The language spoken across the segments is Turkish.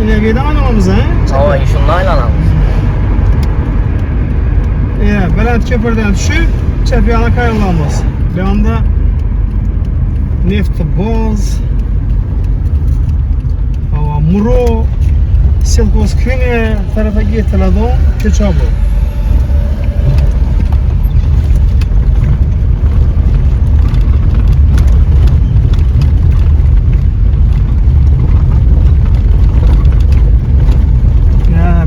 Yine bir anlamamız ha? Hava şundan aylanamız. Berat köprüden düşüp Çepyana kayılamaz. Bir anda Neftiboz, Muro, Silkosküne tarafa getirildi. Keçabı.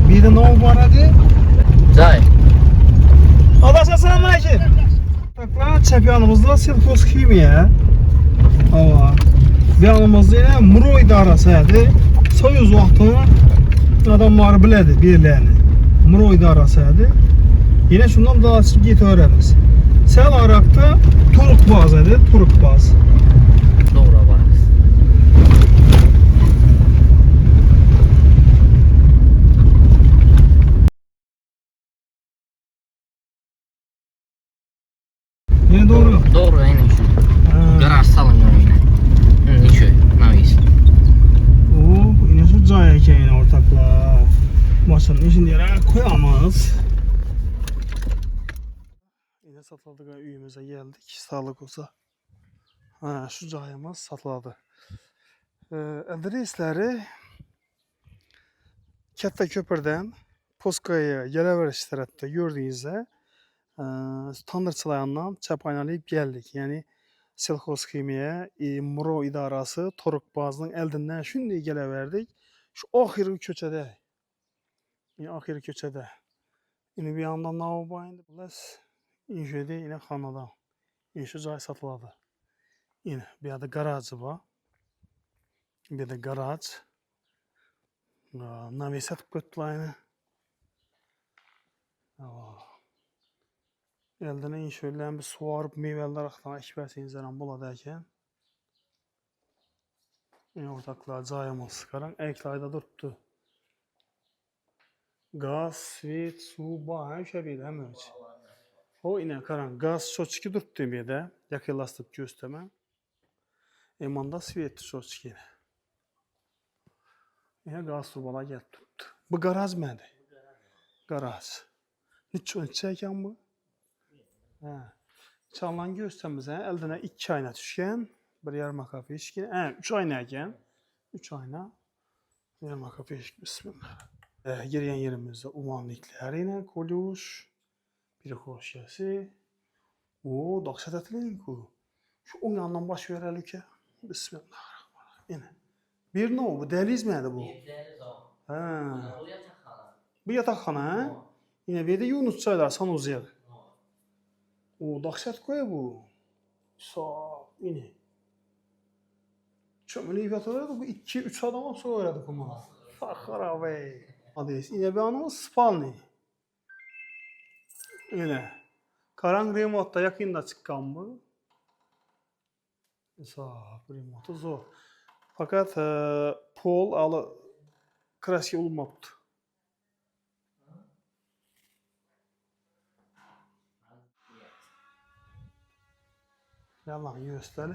Bir de ne var hadi? Zay. Arkadaşlar selamünaleyküm. Bakla Çepyanımızda Silkoskimiye. Bir yanımızda yine Muro idarası hadi. Soyuz vaxtını adamlar bilədi birilərini. Muro idarası hadi. Yine şundan daha açıp git öğreniriz. Sel Arak'ta Turuk Baz hadi. Turuk Baz. Doğru varız. Yine doğru. Doğru aynen şu. Garaj salınıyor yine. Niço, navis. Yine şu cay ekeyini ortakla. Maşının içinde yere koyamaz. Yine satıldık üyümüze geldik. Sağlık olsa. Şu cayımız satıldı. Adresleri Katta Köprüden Poskaya Yelaveriş tarafta gördüğünüzde Tanrıçılayandan çapaynalayıp geldik. Yani Silkoskimiye Muro idarası Toruk Bazı'nın eldinden şimdi geleverdik. Şu ahiri köçede. Yine ahiri köçede. Yine bir yandan ne bayındı? Plus inşede yine Kanada. İnşe cay satıldı. Yine bir adı garajı var. Bir de garaj. Navi satıp götürdüler yine. Eldine inşöyle bir suvarıp meyveler aktan ekberseniz zaten buladayken. Yine ortaklığa cayımız karan. Eklayda durdu. Gaz, svit, su, bayağı şebiydi hem öyle. O yine karan gaz çoçki durdu bir de. Yakılastıp göstermem. Emanda svit çoçki. Yine gaz turbala geldi durdu. Bu garaj mıydı? Garaj. Hiç ölçeyken bu? Çalınan gösterimize eldine 2 ayna düşkən, bir yarım kafe içkin, 3 ayna eken, 3 ayna, yarım kafe içkin, bismillah. Geriyen yerimizde umanlıklar yine koluş, bir koşyası. Daksat etileyin ku. Şu on yandan baş verelim ülke. Bismillahirrahmanirrahim. Yine. Bir ne o? Bu deliz miydi bu? Bir deniz o. Ha. Bu yatakhana. Bu yatakhana ha? Yine bir de Yunus çaylar Sanuziyev. Daksat koya bu. Sağ yine. Çömülü yatırıyordu bu 2-3 adama sonra öğrendik ama. Fakir abi. Hadi yine bir anımız Spalni. Yine. Karan remotta yakında çıkan bu. Sağ remotu zor. Fakat pol alı kraski olmadı. Yalan gösteri.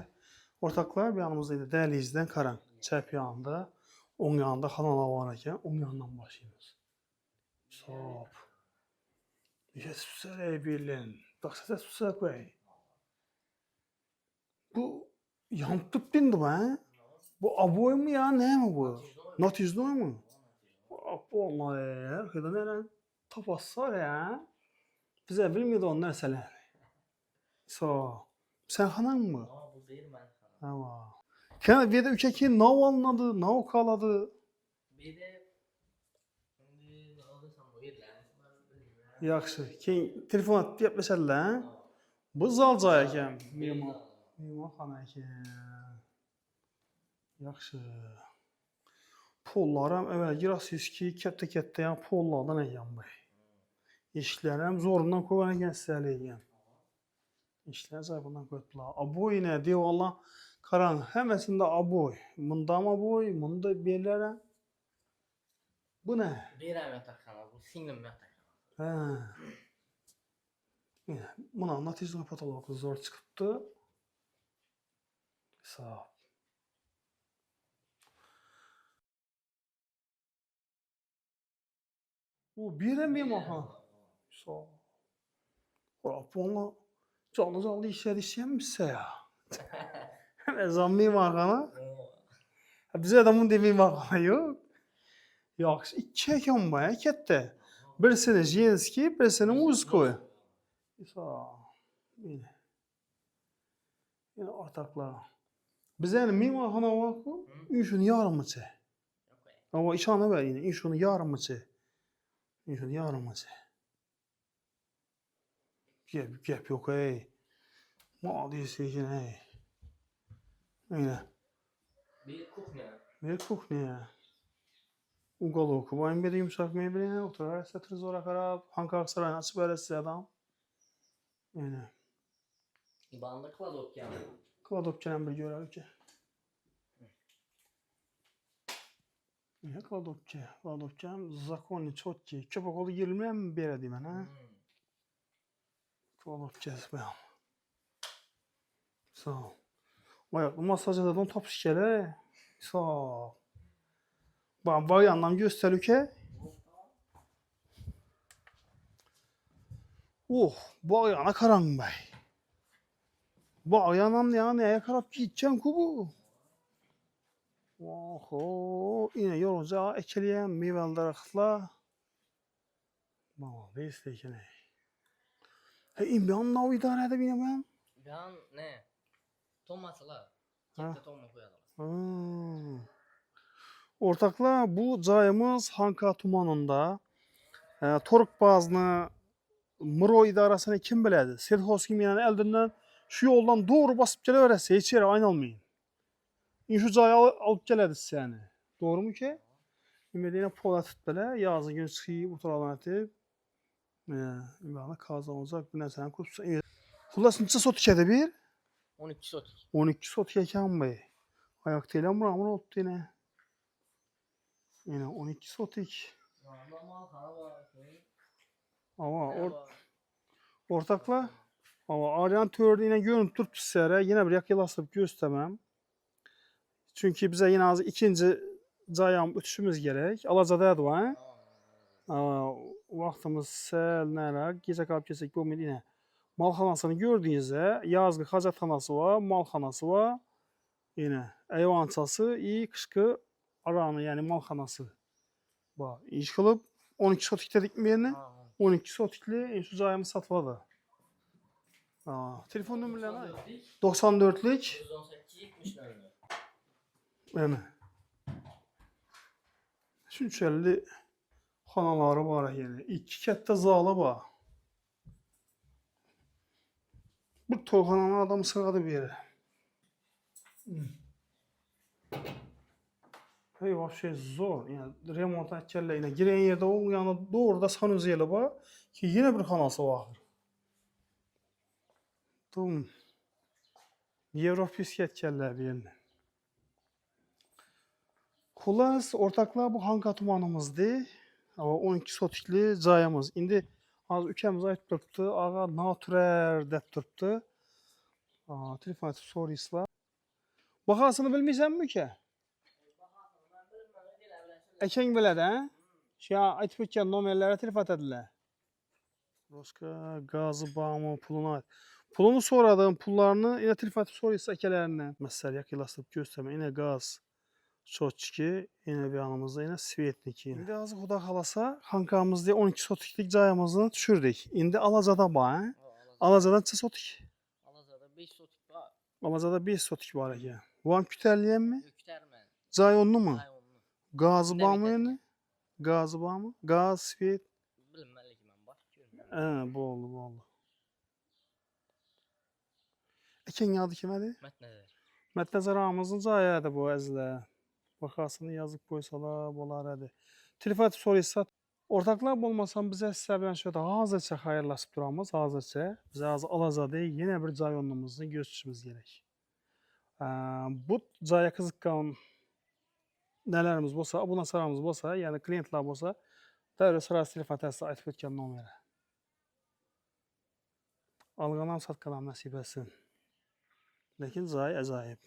Ortaklar bir yanımızdaydı. Dehlizden Karan. Çep yanında. On yanında kanal varken on yandan başlıyoruz. Sop. Yesüsere bilin. Baksana susak bey. Bu yantıp dindi be. Bu aboy mu ya ne mi bu? Natizno mu? Vallahi herkese neren tapassar ya. Bize bilmiyordu onlar mesela. Sen hanan mı? Bu değil ben. Ama. Kendi bir de ülkeki nav anladı, nav kaladı. Bir de şimdi alırsam bu yerler. Yaxşı. Keyin telefon atdı yapmışlar. Bu zalca ekan. Mehmonxona ekan. Yaxşı. Pollar ham əvvəlki rasiski katta yəni pollardan ekan bu. İşlər ham zorundan qoyğan ekan sizələ ekan. İşlər zarbundan qoydular. Aboy nə deyə valla qaran həməsində aboy. Bunda mı aboy, bunda bellərə. Bu nə? Birəm yatakhana, bu singlim yatakhana. Ha. Buna natijli patologu zor çıxıbdı. Sağ ol. O bir de mehmanxana. Sağ ol. Bununla canlı işləyəmişsə ya. Nəzam mehmanxana. Bizə adamın demək mehmanxana yox. Yaxşı, iki ekan var kətdə. Birisini jenski, birisini muzkoy. Sağ ol. Yine ortaklar. Bize yani mehmanxana var ki, işini yarımıcı. Ama işanı ver yine, işini yarımıcı. İşini yarımıcı. Gep yok ey. Mal değilsin ey. Öyle. Bir kuchnia. Bir kuchnia. Uголок. Bayım bir yumuşak mebeli, oturar, satır zora karab, Ankara Sarayı'na açıp öyle adam. Öyle. İbanlı kladokyan. Kladokçadan bir görev ki. Ne kladokça? Kladokçam zakonni çotki. Köpek olu girilmeyen mi bir edeyim ben ha? Kladokçası ben. Sağ ol. Ayaklı masajlardan top şikere. Sağ ol. Ben var yandan gösteriyor ki. Oh, bu ayağına karan bey. Bu ayağına ya neye karab gideceğim ki bu? Oho, yine yolunca ekeleyen meyveli darıqla. Bana ne isteyken ey. Hey, ben ne idare edeyim ben? Ben ne? Tomatla. Ha. Kette tomat koyalım. Ortaklar bu cayımız Hanka tumanında. Toruk bazını Muro idarəsini kim bilədi? Sirhos kimyanın əldindən şu yoldan doğru basıp geliverəsə heç yerə aynalmayın. Şu cayı alıp gələdi səni. Doğru mu ki? Ümidiyinə pola tut belə, yazı gün çıxıyıb, utaralan etib. Ümidiyinə kazanılacaq bir nəsələn kursa. Xullas neçə sot ikədə bir? 12 sotik. 12 sot ikən bey. Ayak teylə muramır oldu yine. Yine 12 sotik. Normal hava var. Ama ortakla ama Aryan tördüğüne görünüp tutup sizlere yine bir yakılasıp göstermem. Çünkü bize yine az ikinci cayam ötüşümüz gerek. Alacadadır var. Vaxtımız sel nələr, gecə qalıb keçək bu yine malxanasını gördüğünüzde yazgı xacatxanası var, malxanası var. Yine eyvançası, iyi kışkı aranı yani malxanası var. İş kılıp 12 sotik dedik mi yerine? 12 sotikli şu cayımız satıladı. Telefon nömrələri 94'lük 118 70 yani. Şünçəlli xanaları var yani. 2 kətdə zalı var. Bir toyxananın adamı sığadı bir yere. Hey, vapşe zor. Yani remont etkerle yine giren yerde o yani doğru da sanuzeli var ki yine bir xanası var. Tamam. Avropisk etkerler bir yerine. Xullas ortaklar bu Hanka tumanımızdı. 12 sotikli cayımız. İndi az ülkemiz ayıp duruptu. Ağa natürer dep duruptu. Telefon açıp soruyuslar. Bakasını bilmeysen mi ki? Eken bilədi, hə? Şey, aytıb ötkən nomerlərə telefon edirlər. Roska, qazı, bağımı, pulunu ait. Pulunu soradığım pullarını yine telefon edip soruysa ekələrindən. Məsəl yakılasıb göstərmə. Yine qaz, çotçiki, yine bir anımızda yine svetniki. İndi azı xuda xalasa, Hankamızda 12 sotiklik cayımızı düşürdük. İndi Alacada var, hə? Alacada neçə sotik? Alacada 5 sotik var. Alacada 5 sotik var ki. Van kütərliyən mi? Kütərmən. Cay onlu mu? Ay onlu. Gazı bağ mı yani? Gazı bağ mı? Gaz, svet. Bilməli ki mən baş görmürəm. Bu oldu, bu oldu. Eken adı kimədir? Mətnəzər. Mətnəzər ağamızın cayadır bu əzlə. Baxasını yazıb qoysalar, bunlar ədir. Telefon etib soruysa, ortaklar olmasan bizə sizlərdən şöyle hazırca xayırlaşıb duramız, hazırca. Bizə Alacadı yine bir cay onluğumuzu gözçümüz gerek. Bu caya kızıqqan nələrimiz bolsa, abunə sıramız bolsa, yəni klientlər bolsa, dərhal sırası telefon təsiri aytıb ötkən nomera. Alğanam satqanam nəsib etsin. Lakin cay əcaib.